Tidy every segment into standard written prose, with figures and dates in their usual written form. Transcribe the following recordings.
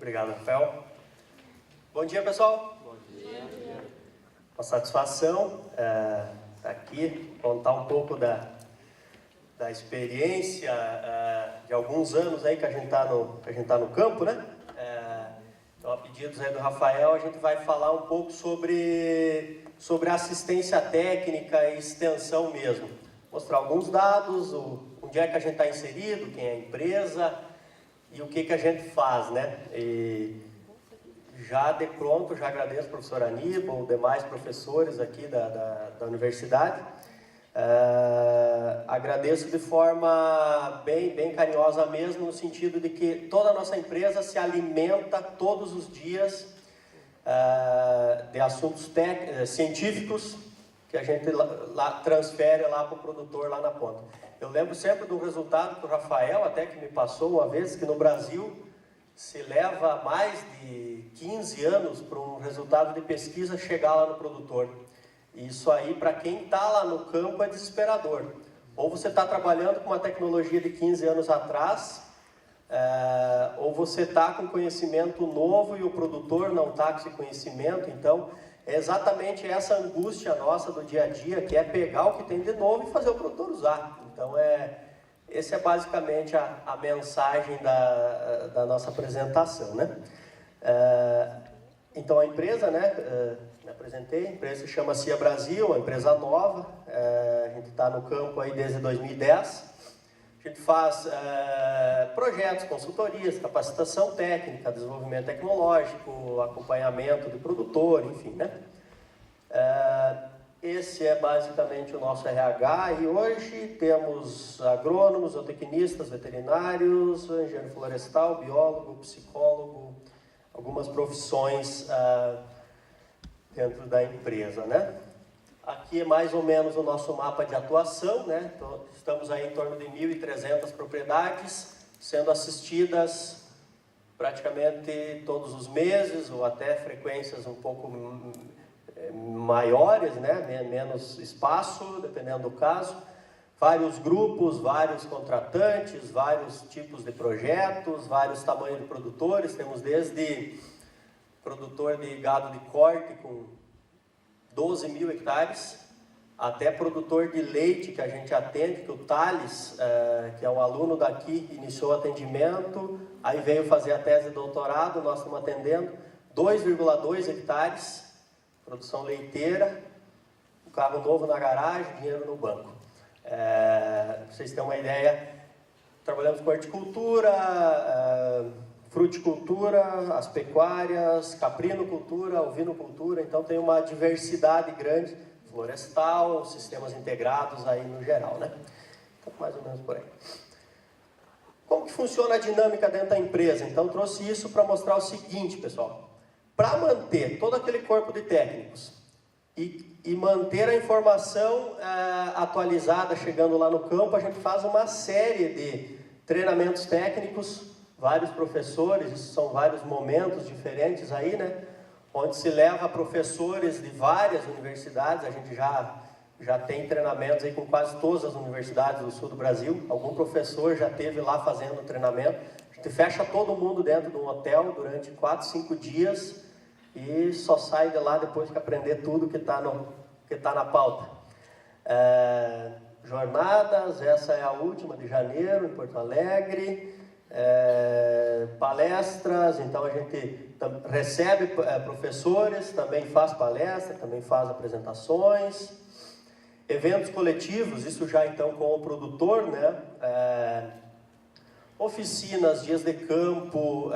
Obrigado, Rafael. Bom dia, pessoal. Bom dia. Uma satisfação estar aqui, contar um pouco da experiência de alguns anos aí que a gente está no campo, né? Então, a pedidos aí do Rafael, a gente vai falar um pouco sobre assistência técnica e extensão mesmo. Mostrar alguns dados, onde é que a gente está inserido, quem é a empresa e o que a gente faz, né? E já de pronto, já agradeço ao professor Aníbal, demais professores aqui da universidade. Agradeço de forma bem carinhosa mesmo, no sentido de que toda a nossa empresa se alimenta todos os dias de assuntos científicos que a gente transfere lá para o produtor lá na ponta. Eu lembro sempre do resultado que o Rafael até que me passou uma vez, que no Brasil se leva mais de 15 anos para um resultado de pesquisa chegar lá no produtor. Isso aí, para quem está lá no campo, é desesperador. Ou você está trabalhando com uma tecnologia de 15 anos atrás, ou você está com conhecimento novo e o produtor não está com esse conhecimento. Então, é exatamente essa angústia nossa do dia a dia, que é pegar o que tem de novo e fazer o produtor usar. Então, essa é basicamente a mensagem da nossa apresentação, né? Então, a empresa, né? Me apresentei, a empresa se chama CIA Brasil, uma empresa nova, a gente está no campo aí desde 2010, a gente faz projetos, consultorias, capacitação técnica, desenvolvimento tecnológico, acompanhamento de produtor, enfim, né? Esse é basicamente o nosso RH e hoje temos agrônomos, zootecnistas, veterinários, engenheiro florestal, biólogo, psicólogo, algumas profissões dentro da empresa, né? Aqui é mais ou menos o nosso mapa de atuação, né? Então, estamos aí em torno de 1.300 propriedades, sendo assistidas praticamente todos os meses, ou até frequências um pouco maiores, né? Menos espaço, dependendo do caso. Vários grupos, vários contratantes, vários tipos de projetos, vários tamanhos de produtores. Temos desde produtor de gado de corte com 12 mil hectares, até produtor de leite que a gente atende, que o Thales, que é um aluno daqui, iniciou o atendimento, aí veio fazer a tese de doutorado, nós estamos atendendo, 2,2 hectares, produção leiteira, um carro novo na garagem, dinheiro no banco. Para vocês terem uma ideia, trabalhamos com horticultura, fruticultura, as pecuárias, caprinocultura, ovinocultura, então tem uma diversidade grande, florestal, sistemas integrados aí no geral, né? Então, mais ou menos por aí. Como que funciona a dinâmica dentro da empresa? Então, trouxe isso para mostrar o seguinte, pessoal. Para manter todo aquele corpo de técnicos e manter a informação atualizada chegando lá no campo, a gente faz uma série de treinamentos técnicos, vários professores, isso são vários momentos diferentes aí, né? Onde se leva professores de várias universidades, a gente já tem treinamentos aí com quase todas as universidades do sul do Brasil, algum professor já esteve lá fazendo treinamento, a gente fecha todo mundo dentro de um hotel durante 4, 5 dias e só sai de lá depois que aprender tudo que está na pauta. Jornadas, essa é a última de janeiro em Porto Alegre. Palestras, então a gente recebe professores, também faz palestra, também faz apresentações, eventos coletivos, isso já então com o produtor, né? Oficinas, dias de campo,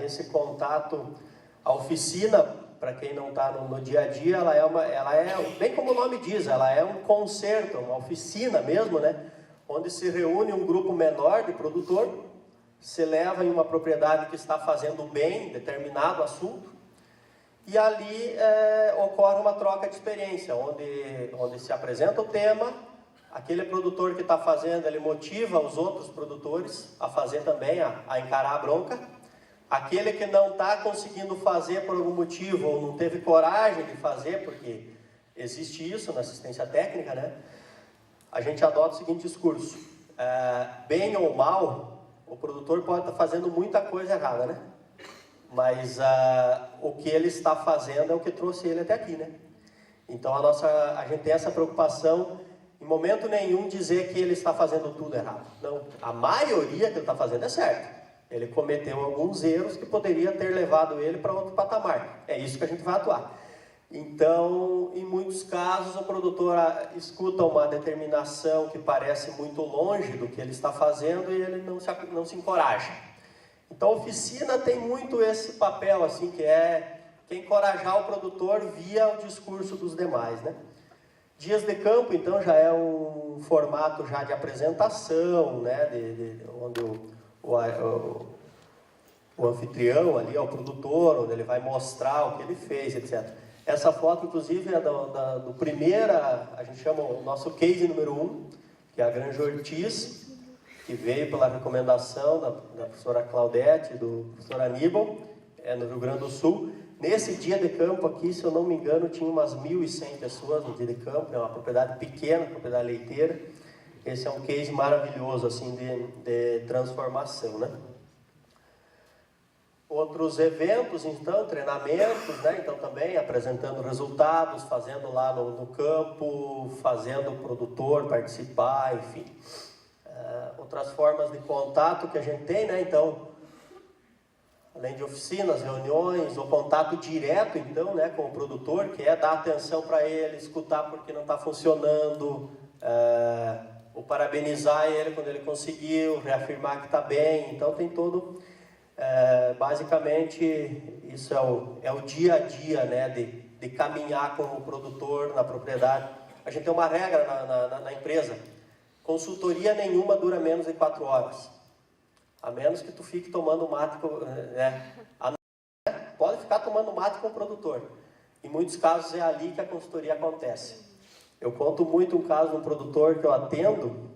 esse contato, a oficina, para quem não está no dia a dia, ela é, bem como o nome diz, ela é um concerto, uma oficina mesmo, né? Onde se reúne um grupo menor de produtor, se leva em uma propriedade que está fazendo bem determinado assunto e ali ocorre uma troca de experiência, onde se apresenta o tema, aquele produtor que está fazendo, ele motiva os outros produtores a fazer também, a encarar a bronca. Aquele que não está conseguindo fazer por algum motivo ou não teve coragem de fazer, porque existe isso na assistência técnica, né? A gente adota o seguinte discurso, bem ou mal, o produtor pode estar fazendo muita coisa errada, né? mas o que ele está fazendo é o que trouxe ele até aqui, né? Então a gente tem essa preocupação, em momento nenhum dizer que ele está fazendo tudo errado. Não, a maioria que ele está fazendo é certo. Ele cometeu alguns erros que poderia ter levado ele para outro patamar. É isso que a gente vai atuar. Então, em muitos casos, o produtor escuta uma determinação que parece muito longe do que ele está fazendo e ele não se encoraja. Então, a oficina tem muito esse papel, assim, que é encorajar o produtor via o discurso dos demais, né? Dias de campo, então, já é um formato já de apresentação, né? Onde o anfitrião ali é o produtor, onde ele vai mostrar o que ele fez, etc. Essa foto, inclusive, é do primeira, a gente chama o nosso case número 1, que é a Granja Ortiz, que veio pela recomendação da professora Claudete e do professor Aníbal, no Rio Grande do Sul. Nesse dia de campo aqui, se eu não me engano, tinha umas 1.100 pessoas no dia de campo, é uma propriedade pequena, propriedade leiteira. Esse é um case maravilhoso, assim, de transformação, né? Outros eventos, então, treinamentos, né? Então também apresentando resultados, fazendo lá no campo, fazendo o produtor participar, enfim. Outras formas de contato que a gente tem, né? Então, além de oficinas, reuniões, o contato direto, então, né, com o produtor, que é dar atenção para ele, escutar porque não está funcionando, ou parabenizar ele quando ele conseguiu, reafirmar que está bem. Então, tem todo... basicamente, isso é o dia a dia, né, de caminhar com o produtor na propriedade. A gente tem uma regra na empresa: consultoria nenhuma dura menos de 4 horas, a menos que tu fique tomando mate, pode ficar tomando mate com o produtor. Em muitos casos é ali que a consultoria acontece. Eu conto muito um caso de um produtor que eu atendo.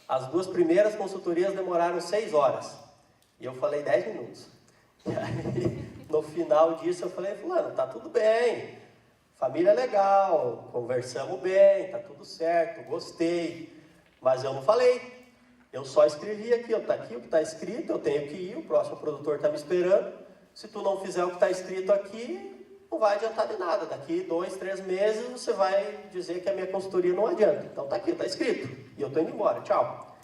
As 2 primeiras consultorias demoraram 6 horas. E eu falei 10 minutos. E aí, no final disso, eu falei: fulano, tá tudo bem, família é legal, conversamos bem, tá tudo certo, gostei. Mas eu não falei. Eu só escrevi aqui, ó, tá aqui o que está escrito, eu tenho que ir, o próximo produtor está me esperando. Se tu não fizer o que está escrito aqui, não vai adiantar de nada. Daqui 2, 3 meses, você vai dizer que a minha consultoria não adianta. Então tá aqui, tá escrito. E eu tô indo embora, tchau.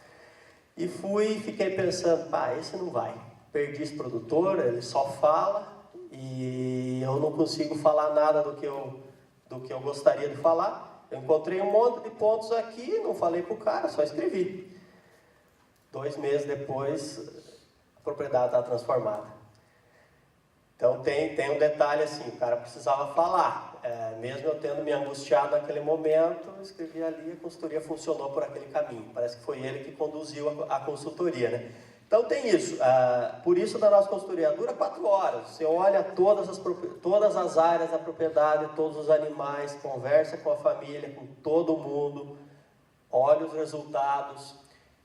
E fiquei pensando: pá, esse não vai. Perdi esse produtor, ele só fala e eu não consigo falar nada do que eu gostaria de falar. Eu encontrei um monte de pontos aqui, não falei pro cara, só escrevi. 2 meses depois, a propriedade está transformada. Então tem um detalhe assim: o cara precisava falar. Mesmo eu tendo me angustiado naquele momento, eu escrevi ali, a consultoria funcionou por aquele caminho. Parece que foi ele que conduziu a consultoria, né? Então tem isso. Por isso da nossa consultoria dura 4 horas. Você olha todas as áreas da propriedade, todos os animais, conversa com a família, com todo mundo, olha os resultados,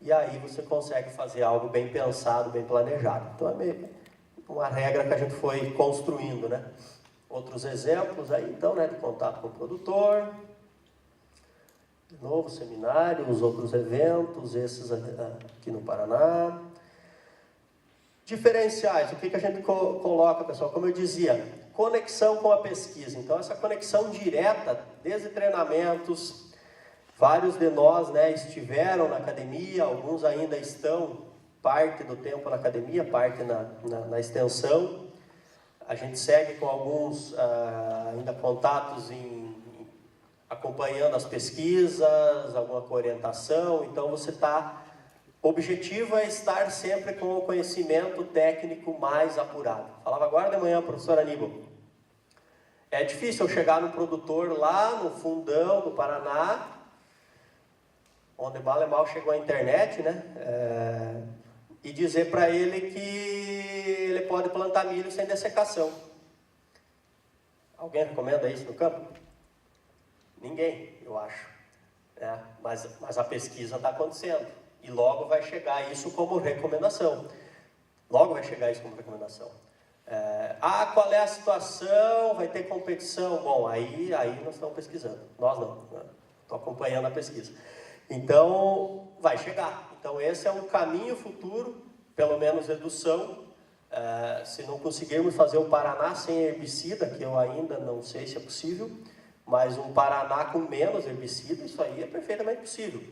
e aí você consegue fazer algo bem pensado, bem planejado. Então é meio uma regra que a gente foi construindo, né? Outros exemplos aí, então, né, de contato com o produtor. De novo, seminário, os outros eventos, esses aqui no Paraná. Diferenciais, o que a gente coloca, pessoal? Como eu dizia, conexão com a pesquisa. Então, essa conexão direta, desde treinamentos, vários de nós, né, estiveram na academia, alguns ainda estão parte do tempo na academia, parte na extensão. A gente segue com alguns ainda contatos acompanhando as pesquisas, alguma orientação. Então você o objetivo é estar sempre com o conhecimento técnico mais apurado. Falava agora de manhã, professor Aníbal. É difícil eu chegar no produtor lá no fundão do Paraná, onde mal e mal chegou a internet, né? E dizer para ele que ele pode plantar milho sem dessecação. Alguém recomenda isso no campo? Ninguém, eu acho. Mas a pesquisa está acontecendo. E logo vai chegar isso como recomendação. Logo vai chegar isso como recomendação. Qual é a situação? Vai ter competição? Bom, aí nós estamos pesquisando. Nós não. Estou acompanhando a pesquisa. Então, vai chegar. Então, esse é um caminho futuro, pelo menos redução, Se não conseguirmos fazer um Paraná sem herbicida, que eu ainda não sei se é possível, mas um Paraná com menos herbicida, isso aí é perfeitamente possível.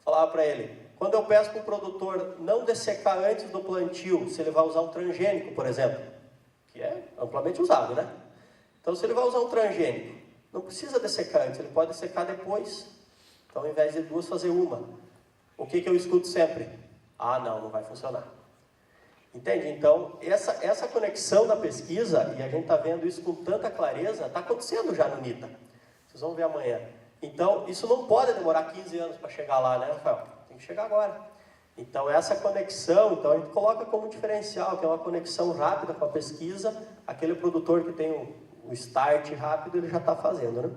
Falava para ele, quando eu peço para o produtor não dessecar antes do plantio, se ele vai usar um transgênico, por exemplo, que é amplamente usado, né? Então, se ele vai usar um transgênico, não precisa dessecar antes, ele pode dessecar depois. Então, ao invés de duas, fazer uma. O que eu escuto sempre? Ah, não vai funcionar. Entende? Então, essa conexão da pesquisa, e a gente está vendo isso com tanta clareza, está acontecendo já no NITA. Vocês vão ver amanhã. Então, isso não pode demorar 15 anos para chegar lá, né, Rafael? Tem que chegar agora. Então, essa conexão, então a gente coloca como diferencial, que é uma conexão rápida com a pesquisa. Aquele produtor que tem um start rápido, ele já está fazendo, né?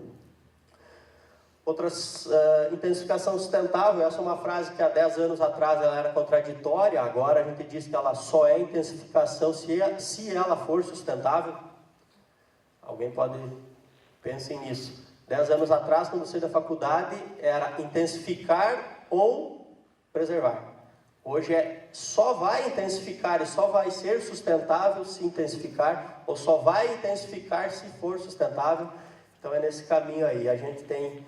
Outras, intensificação sustentável, essa é uma frase que há 10 anos atrás ela era contraditória, agora a gente diz que ela só é intensificação se ela for sustentável. Alguém pode pensar nisso. 10 anos atrás, quando eu saí da faculdade, era intensificar ou preservar. Hoje só vai intensificar e só vai ser sustentável se intensificar, ou só vai intensificar se for sustentável. Então é nesse caminho aí, a gente tem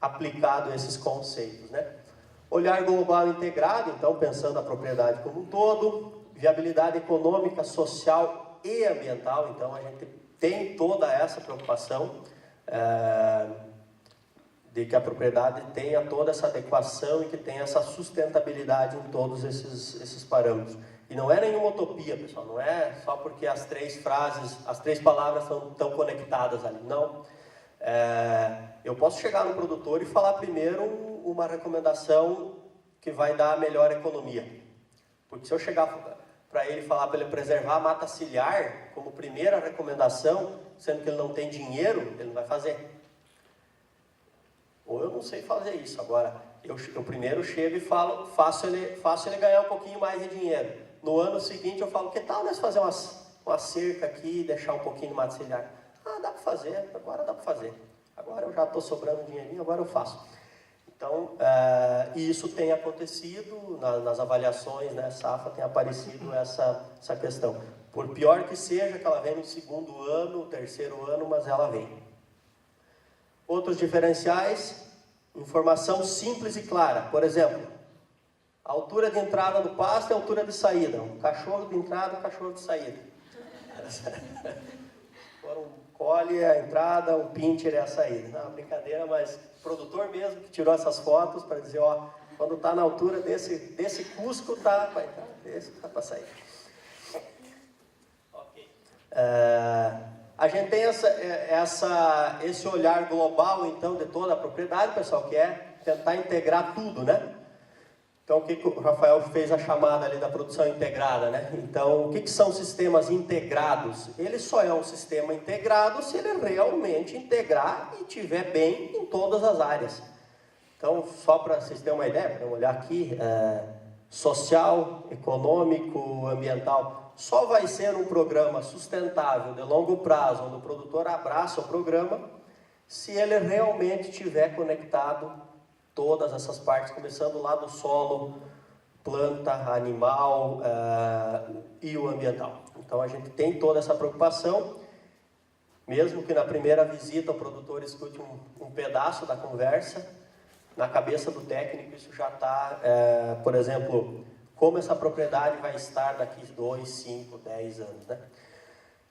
aplicado esses conceitos, né? Olhar global integrado, então pensando a propriedade como um todo, viabilidade econômica, social e ambiental, então a gente tem toda essa preocupação de que a propriedade tenha toda essa adequação e que tenha essa sustentabilidade em todos esses parâmetros. E não é nenhuma utopia, pessoal, não é só porque as três palavras estão conectadas ali, não. Eu posso chegar no produtor e falar primeiro uma recomendação que vai dar a melhor economia. Porque se eu chegar para ele falar para ele preservar a mata ciliar como primeira recomendação, sendo que ele não tem dinheiro, ele não vai fazer. Ou eu não sei fazer isso. Agora, eu primeiro chego e faço ele ganhar um pouquinho mais de dinheiro. No ano seguinte eu falo, que tal nós fazer uma cerca aqui e deixar um pouquinho de mata ciliar? Ah, dá para fazer, agora dá para fazer. Agora eu já estou sobrando um dinheirinho, agora eu faço. Então, isso tem acontecido nas avaliações, né? SAFA tem aparecido essa questão. Por pior que seja, que ela vem no segundo ano, terceiro ano, mas ela vem. Outros diferenciais, informação simples e clara. Por exemplo, a altura de entrada do pasto e a altura de saída. Um cachorro de entrada, um cachorro de saída. Colhe a entrada, um pincher é a saída. Não, brincadeira, mas o produtor mesmo que tirou essas fotos para dizer, ó, quando está na altura desse cusco, tá para entrar, desse tá para sair. Ok. A gente tem esse olhar global, então, de toda a propriedade, pessoal, que é tentar integrar tudo, né? Então, o que o Rafael fez a chamada ali da produção integrada, né? Então, o que são sistemas integrados? Ele só é um sistema integrado se ele realmente integrar e estiver bem em todas as áreas. Então, só para vocês terem uma ideia, vamos olhar aqui, social, econômico, ambiental. Só vai ser um programa sustentável de longo prazo, onde o produtor abraça o programa, se ele realmente estiver conectado todas essas partes, começando lá do solo, planta, animal e o ambiental. Então a gente tem toda essa preocupação, mesmo que na primeira visita o produtor escute um pedaço da conversa, na cabeça do técnico isso já está, por exemplo, como essa propriedade vai estar daqui 2, 5, 10 anos, né?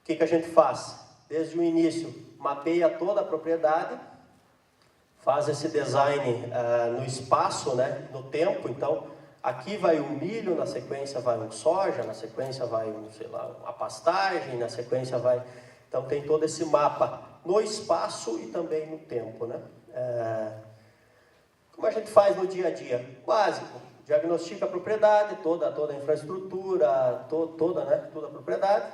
O que a gente faz? Desde o início, mapeia toda a propriedade, faz esse design no espaço, né, no tempo. Então, aqui vai um milho, na sequência vai um soja, na sequência vai uma pastagem, na sequência vai... Então, tem todo esse mapa no espaço e também no tempo, né? Como a gente faz no dia a dia? Básico, diagnostica a propriedade, toda a infraestrutura, toda a propriedade.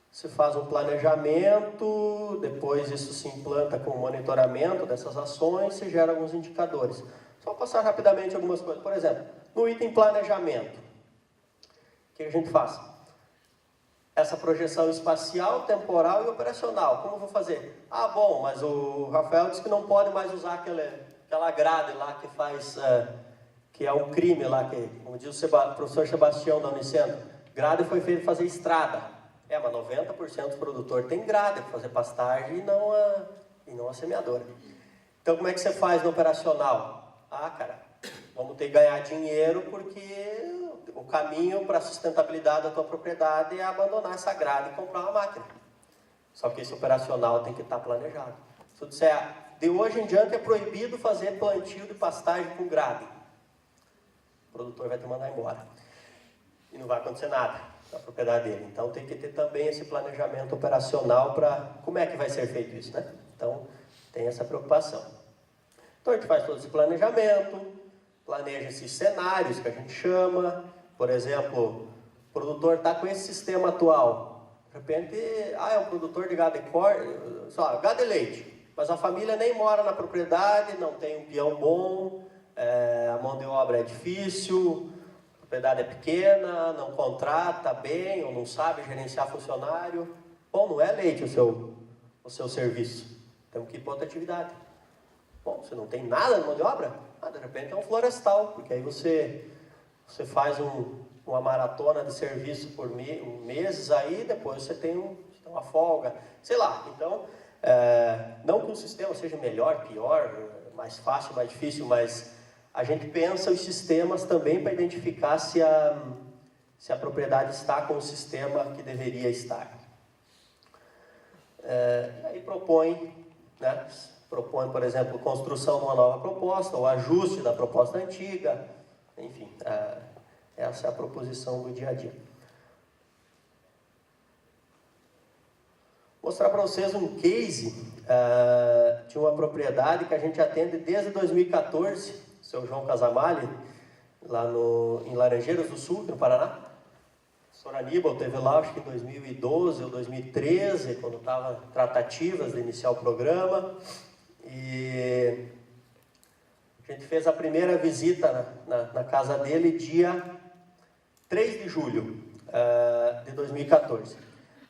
Se faz um planejamento, depois isso se implanta com o monitoramento dessas ações, se gera alguns indicadores. Só passar rapidamente algumas coisas. Por exemplo, no item planejamento, o que a gente faz? Essa projeção espacial, temporal e operacional. Como eu vou fazer? Ah, bom, mas o Rafael disse que não pode mais usar aquela grade lá que faz, que é um crime lá, como diz o professor Sebastião da Unicentro. grade foi feito para fazer estrada. Mas 90% dos produtores tem grade para fazer pastagem e não a semeadora. Então, como é que você faz no operacional? Cara, vamos ter que ganhar dinheiro porque o caminho para a sustentabilidade da tua propriedade é abandonar essa grade e comprar uma máquina. Só que esse operacional tem que estar planejado. Se eu disser, de hoje em diante é proibido fazer plantio de pastagem com grade, o produtor vai te mandar embora. E não vai acontecer nada na propriedade dele. Então tem que ter também esse planejamento operacional para como é que vai ser feito isso, né? Então tem essa preocupação. Então a gente faz todo esse planejamento, planeja esses cenários que a gente chama. Por exemplo, o produtor está com esse sistema atual. De repente, é um produtor de gado de corte, gado de leite, mas a família nem mora na propriedade, não tem um peão bom, a mão de obra é difícil, a propriedade é pequena, não contrata bem ou não sabe gerenciar funcionário. Bom, não é leite o seu serviço, temos que ir para outra atividade. Bom, você não tem nada de mão de obra? De repente é um florestal, porque aí você faz uma maratona de serviço por meses aí, depois você tem uma folga, sei lá. Então, não que o sistema seja melhor, pior, mais fácil, mais difícil, mas a gente pensa os sistemas também para identificar se a propriedade está com o sistema que deveria estar. E aí propõe, por exemplo, construção de uma nova proposta, ou ajuste da proposta antiga, enfim, essa é a proposição do dia a dia. Vou mostrar para vocês um case de uma propriedade que a gente atende desde 2014, o seu João Casamali, lá em Laranjeiras do Sul, no Paraná. O senhor Aníbal esteve lá, acho que em 2012 ou 2013, quando estavam tratativas de iniciar o programa. E a gente fez a primeira visita na casa dele dia 3 de julho de 2014.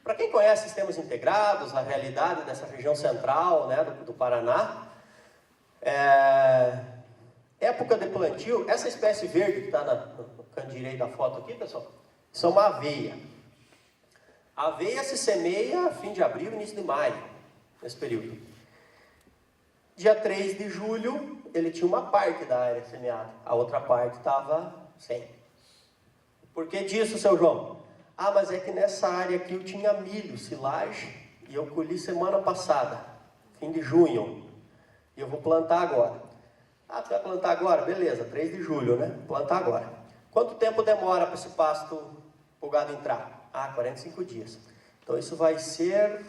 Para quem conhece sistemas integrados, a realidade dessa região central, do Paraná, época de plantio, essa espécie verde que está no canto direito da foto aqui, pessoal, isso é uma aveia. A aveia se semeia fim de abril, início de maio, nesse período. Dia 3 de julho, ele tinha uma parte da área semeada, a outra parte estava sem. Por que disso, seu João? Mas é que nessa área aqui eu tinha milho, silagem, e eu colhi semana passada, fim de junho, e eu vou plantar agora. Tu vai plantar agora? Beleza, 3 de julho, né? Plantar agora. Quanto tempo demora para esse pasto, para o gado entrar? 45 dias. Então isso vai ser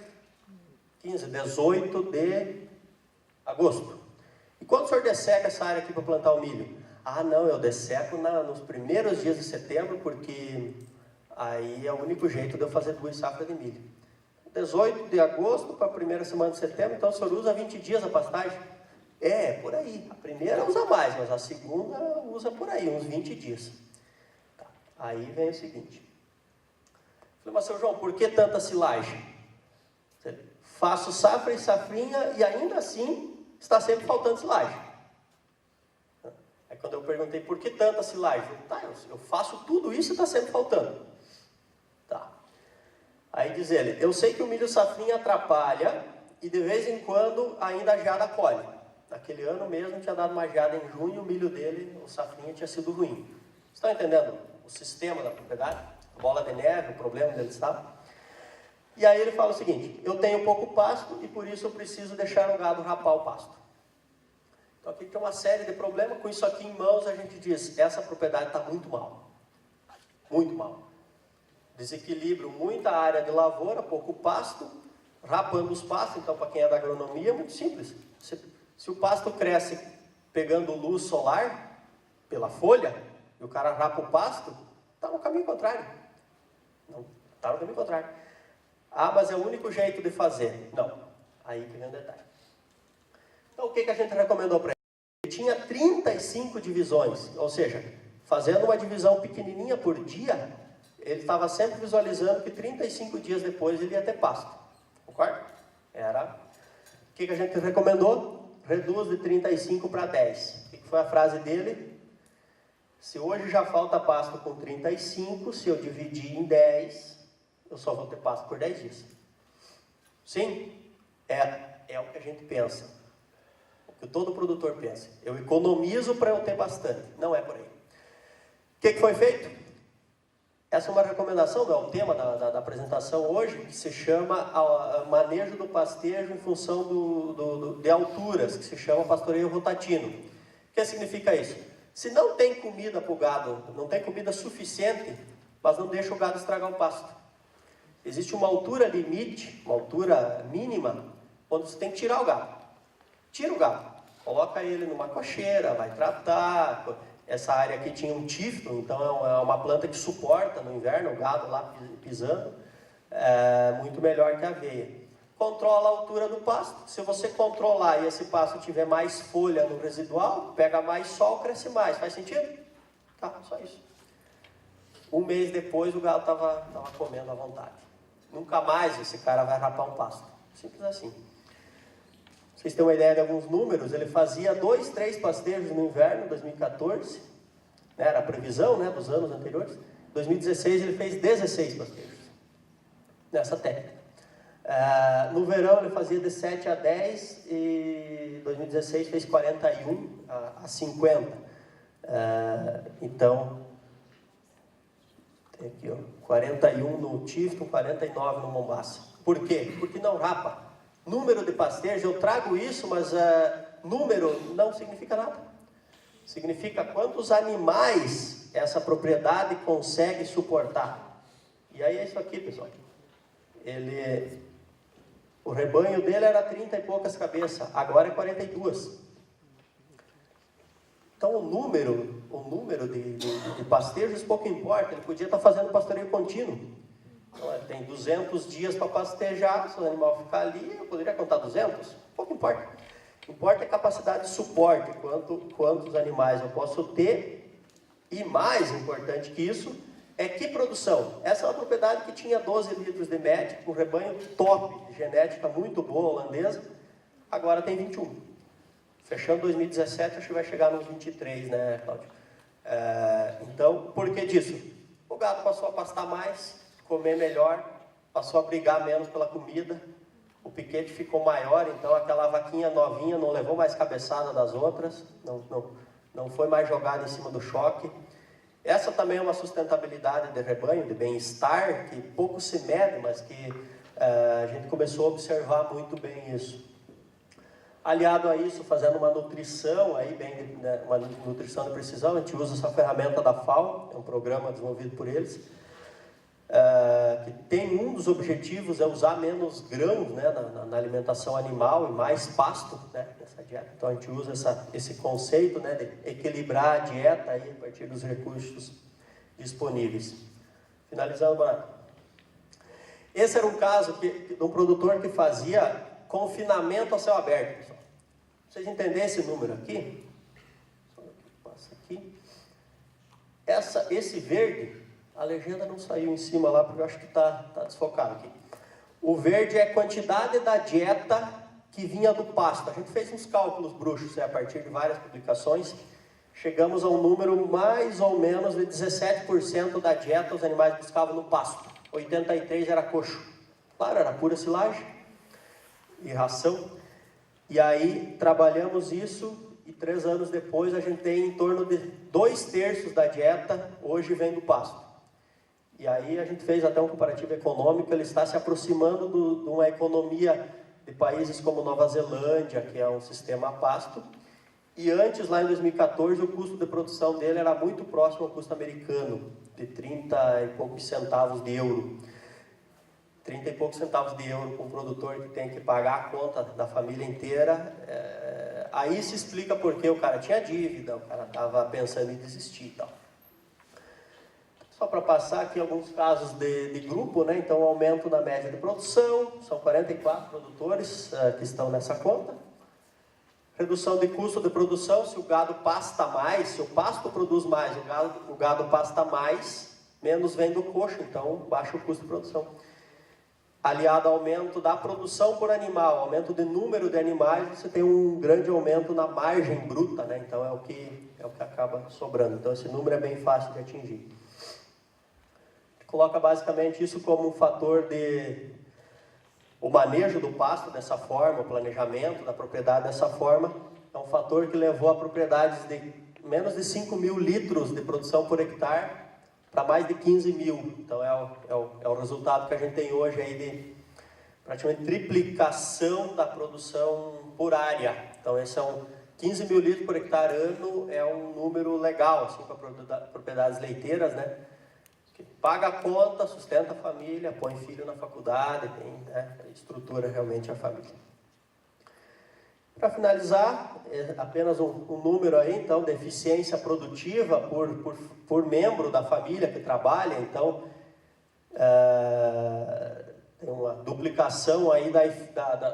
18 de agosto. E quando o senhor desseca essa área aqui para plantar o milho? Não, eu desseco nos primeiros dias de setembro, porque aí é o único jeito de eu fazer 2 safras de milho. 18 de agosto para a primeira semana de setembro, então o senhor usa 20 dias a pastagem? Por aí. A primeira usa mais, mas a segunda usa por aí, uns 20 dias. Aí vem o seguinte. Falei, mas seu João, por que tanta silagem? Faço safra e safrinha e ainda assim está sempre faltando silagem. Aí quando eu perguntei por que tanta silagem, eu faço tudo isso e está sempre faltando. Aí diz ele, eu sei que o milho safrinha atrapalha e de vez em quando ainda a geada colhe. Naquele ano mesmo tinha dado uma geada em junho, o milho dele, o safrinha, tinha sido ruim. Estão entendendo o sistema da propriedade? A bola de neve, o problema dele estava? E aí ele fala o seguinte, eu tenho pouco pasto e por isso eu preciso deixar o gado rapar o pasto. Então aqui tem uma série de problemas, com isso aqui em mãos a gente diz, essa propriedade está muito mal. Muito mal. Desequilíbrio, muita área de lavoura, pouco pasto, rapando os pastos. Então para quem é da agronomia é muito simples. Se o pasto cresce pegando luz solar pela folha, e o cara rapa o pasto, está no caminho contrário. Não, está no caminho contrário. Mas é o único jeito de fazer. Não. Aí que vem o detalhe. Então o que a gente recomendou para ele? Ele tinha 35 divisões, ou seja, fazendo uma divisão pequenininha por dia, ele estava sempre visualizando que 35 dias depois ele ia ter pasto. Concorda? O que a gente recomendou? Reduz de 35 para 10. O que foi a frase dele? Se hoje já falta pasto com 35, se eu dividir em 10, eu só vou ter pasto por 10 dias. Sim? É o que a gente pensa. O que todo produtor pensa. Eu economizo para eu ter bastante. Não é por aí. O que foi feito? Essa é uma recomendação, não é o tema da apresentação hoje, que se chama manejo do pastejo em função de alturas, que se chama pastoreio rotatino. O que significa isso? Se não tem comida para o gado, não tem comida suficiente, mas não deixa o gado estragar o pasto. Existe uma altura limite, uma altura mínima, onde você tem que tirar o gado. Tira o gado, coloca ele numa cocheira, vai tratar. Essa área aqui tinha um tifto, então é uma planta que suporta no inverno, o gado lá pisando, muito melhor que a aveia. Controla a altura do pasto. Se você controlar e esse pasto tiver mais folha no residual, pega mais sol, cresce mais. Faz sentido? Tá, só isso. Um mês depois o gado estava comendo à vontade. Nunca mais esse cara vai rapar um pasto. Simples assim. Vocês têm uma ideia de alguns números? Ele fazia 2, 3 pastejos no inverno, 2014. Era a previsão, né, dos anos anteriores. Em 2016 ele fez 16 pastejos. Nessa técnica. No verão ele fazia de 7 a 10 e em 2016 fez 41 a 50. Então, tem aqui, ó, 41 no Tifton, 49 no Mombaça. Por quê? Porque não rapa. Número de pastejos, eu trago isso, mas número não significa nada. Significa quantos animais essa propriedade consegue suportar. E aí é isso aqui, pessoal. O rebanho dele era 30 e poucas cabeças, agora é 42. Então o número de pastejos pouco importa, ele podia estar fazendo pastoreio contínuo. Então, tem 200 dias para pastejar, se o animal ficar ali, eu poderia contar 200, pouco importa. Importa a capacidade de suporte, quantos animais eu posso ter, e mais importante que isso, é que produção. Essa é uma propriedade que tinha 12 litros de média, um rebanho top, genética muito boa, holandesa, agora tem 21. Fechando 2017, acho que vai chegar nos 23, né, Cláudio? Então, por que disso? O gado passou a pastar mais, comer melhor, passou a brigar menos pela comida, o piquete ficou maior, então aquela vaquinha novinha não levou mais cabeçada das outras, não foi mais jogada em cima do choque. Essa também é uma sustentabilidade de rebanho, de bem-estar, que pouco se mede, mas que a gente começou a observar muito bem isso. Aliado a isso, fazendo uma nutrição, uma nutrição de precisão, a gente usa essa ferramenta da FAO, é um programa desenvolvido por eles, que tem um dos objetivos é usar menos grãos, né, na alimentação animal e mais pasto, né, nessa dieta. Então a gente usa esse conceito, né, de equilibrar a dieta aí, a partir dos recursos disponíveis. Finalizando, Bonato. Esse era um caso de um produtor que fazia confinamento a céu aberto, pessoal. Pra vocês entenderem esse número aqui, passa aqui. Esse verde, a legenda não saiu em cima lá, porque eu acho que está desfocado aqui. O verde é a quantidade da dieta que vinha do pasto. A gente fez uns cálculos bruxos, a partir de várias publicações. Chegamos a um número mais ou menos de 17% da dieta os animais buscavam no pasto. 83% era coxo. Claro, era pura silagem e ração. E aí trabalhamos isso e 3 anos depois a gente tem em torno de 2/3 da dieta hoje vem do pasto. E aí a gente fez até um comparativo econômico, ele está se aproximando de uma economia de países como Nova Zelândia, que é um sistema a pasto. E antes, lá em 2014, o custo de produção dele era muito próximo ao custo americano, de 30 e poucos centavos de euro. 30 e poucos centavos de euro com um produtor que tem que pagar a conta da família inteira. Aí se explica por que o cara tinha dívida, o cara estava pensando em desistir e tal. Só para passar aqui alguns casos de grupo, né? Então, aumento na média de produção, são 44 produtores que estão nessa conta. Redução de custo de produção, se o gado pasta mais, se o pasto produz mais, o gado pasta mais, menos vem do coxo, então baixa o custo de produção. aliado ao aumento da produção por animal, aumento de número de animais, você tem um grande aumento na margem bruta, né? Então é o que acaba sobrando. Então esse número é bem fácil de atingir. Coloca basicamente isso como um fator de o manejo do pasto dessa forma, o planejamento da propriedade dessa forma, é um fator que levou a propriedades de menos de 5.000 litros de produção por hectare para mais de 15.000. Então é o resultado que a gente tem hoje aí de praticamente triplicação da produção por área. Então esse é 15.000 litros por hectare ano, é um número legal assim, para propriedades leiteiras, né? Que paga a conta, sustenta a família, põe filho na faculdade, tem, né, estrutura realmente a família. Para finalizar, apenas um número aí, então, de eficiência produtiva por membro da família que trabalha, então, tem uma duplicação aí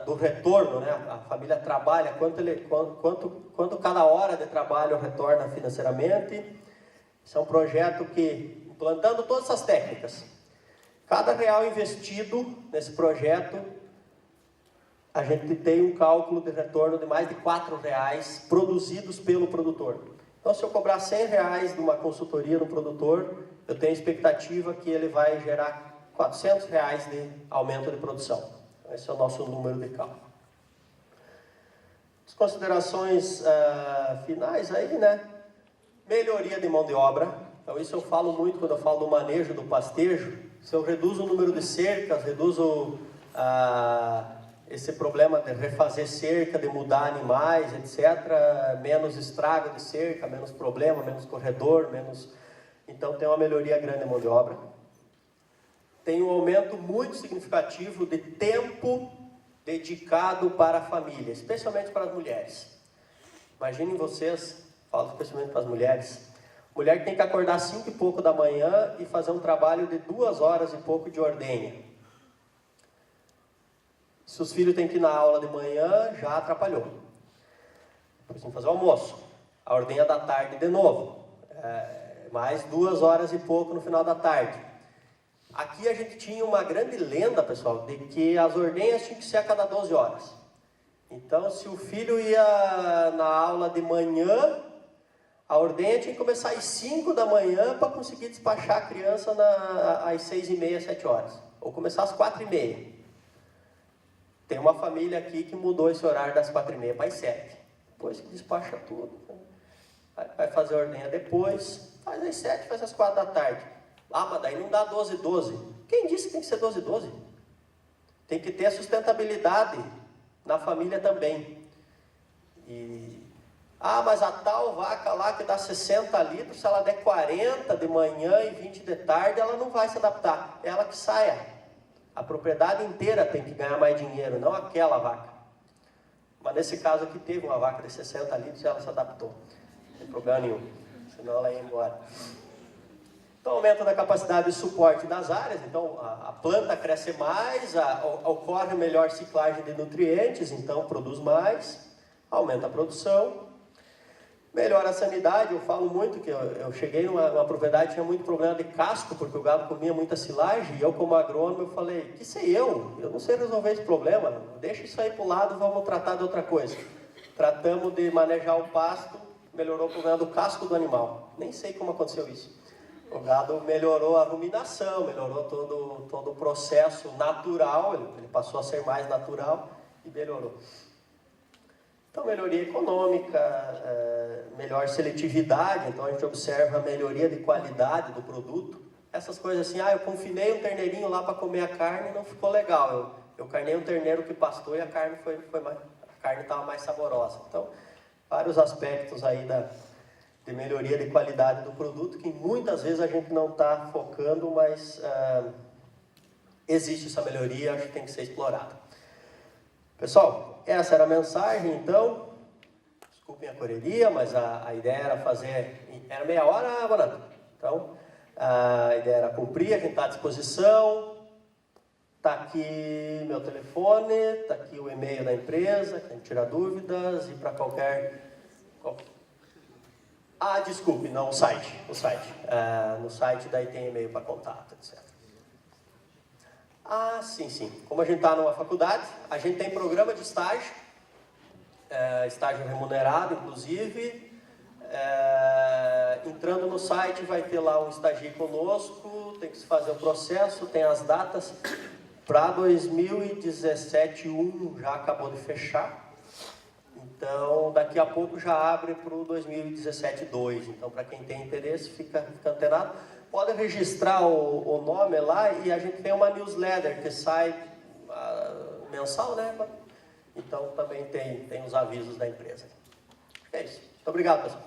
do retorno, né? A família trabalha, quanto cada hora de trabalho retorna financeiramente. Esse é um projeto que, implantando todas essas técnicas, cada real investido nesse projeto, a gente tem um cálculo de retorno de mais de R$4 produzidos pelo produtor. Então, se eu cobrar R$100 de uma consultoria no produtor, eu tenho a expectativa que ele vai gerar R$400 de aumento de produção. Esse é o nosso número de cálculo. As considerações finais aí, né? Melhoria de mão de obra. Então, isso eu falo muito quando eu falo do manejo do pastejo. Se eu reduzo o número de cercas, reduzo esse problema de refazer cerca, de mudar animais, etc., menos estrago de cerca, menos problema, menos corredor, então tem uma melhoria grande de mão de obra. Tem um aumento muito significativo de tempo dedicado para a família, especialmente para as mulheres. Imaginem vocês, falo especialmente para as mulheres, mulher que tem que acordar 5 e pouco da manhã e fazer um trabalho de 2 horas e pouco de ordenha. Se os filhos têm que ir na aula de manhã, já atrapalhou. Depois tem que fazer o almoço. A ordenha da tarde de novo. Mais 2 horas e pouco no final da tarde. Aqui a gente tinha uma grande lenda, pessoal, de que as ordenhas tinham que ser a cada 12 horas. Então, se o filho ia na aula de manhã, a ordenha tinha que começar às 5 da manhã para conseguir despachar a criança às 6h30, 7 horas. Ou começar às 4h30. Tem uma família aqui que mudou esse horário das 4h30 para as 7. Depois que despacha tudo, vai fazer a ordenha depois, faz às 7, faz às 4 da tarde. Mas daí não dá 12h12. Quem disse que tem que ser 12h12? Tem que ter a sustentabilidade na família também. Mas a tal vaca lá que dá 60 litros, se ela der 40 de manhã e 20 de tarde, ela não vai se adaptar. Ela que saia. A propriedade inteira tem que ganhar mais dinheiro, não aquela vaca. Mas nesse caso aqui teve uma vaca de 60 litros e ela se adaptou. Não tem problema nenhum, senão ela ia embora. Então, aumento da capacidade de suporte das áreas. Então, a planta cresce mais, ocorre melhor ciclagem de nutrientes, então produz mais, aumenta a produção. Melhora a sanidade. Eu falo muito que eu cheguei numa propriedade que tinha muito problema de casco, porque o gado comia muita silagem, e eu como agrônomo, eu falei, que sei eu não sei resolver esse problema, deixa isso aí para o lado, vamos tratar de outra coisa. Tratamos de manejar o pasto, melhorou o problema do casco do animal. Nem sei como aconteceu isso. O gado melhorou a ruminação, melhorou todo o processo natural, ele passou a ser mais natural e melhorou. Então, melhoria econômica, melhor seletividade, então a gente observa a melhoria de qualidade do produto. Essas coisas assim, eu confinei um terneirinho lá para comer a carne e não ficou legal. Eu carnei um terneiro que pastou e a carne a carne estava mais saborosa. Então, vários aspectos aí de melhoria de qualidade do produto, que muitas vezes a gente não está focando, mas existe essa melhoria, acho que tem que ser explorada. Pessoal, essa era a mensagem, então, desculpem a correria, mas a ideia era meia hora, Bonato? Então, a ideia era cumprir, a gente está à disposição, está aqui meu telefone, está aqui o e-mail da empresa, quem tirar dúvidas, e para qualquer... desculpe, não, o site. No site daí tem e-mail para contato, etc. Ah, sim, sim. Como a gente está numa faculdade, a gente tem programa de estágio, estágio remunerado, inclusive. Entrando no site vai ter lá um Estagie Conosco, tem que se fazer o processo, tem as datas. Para 2017, já acabou de fechar. Então, daqui a pouco já abre para o 2017, 2. Então, para quem tem interesse, fica antenado. Pode registrar o nome lá e a gente tem uma newsletter que sai mensal, né? Então, também tem os avisos da empresa. É isso. Muito obrigado, pessoal.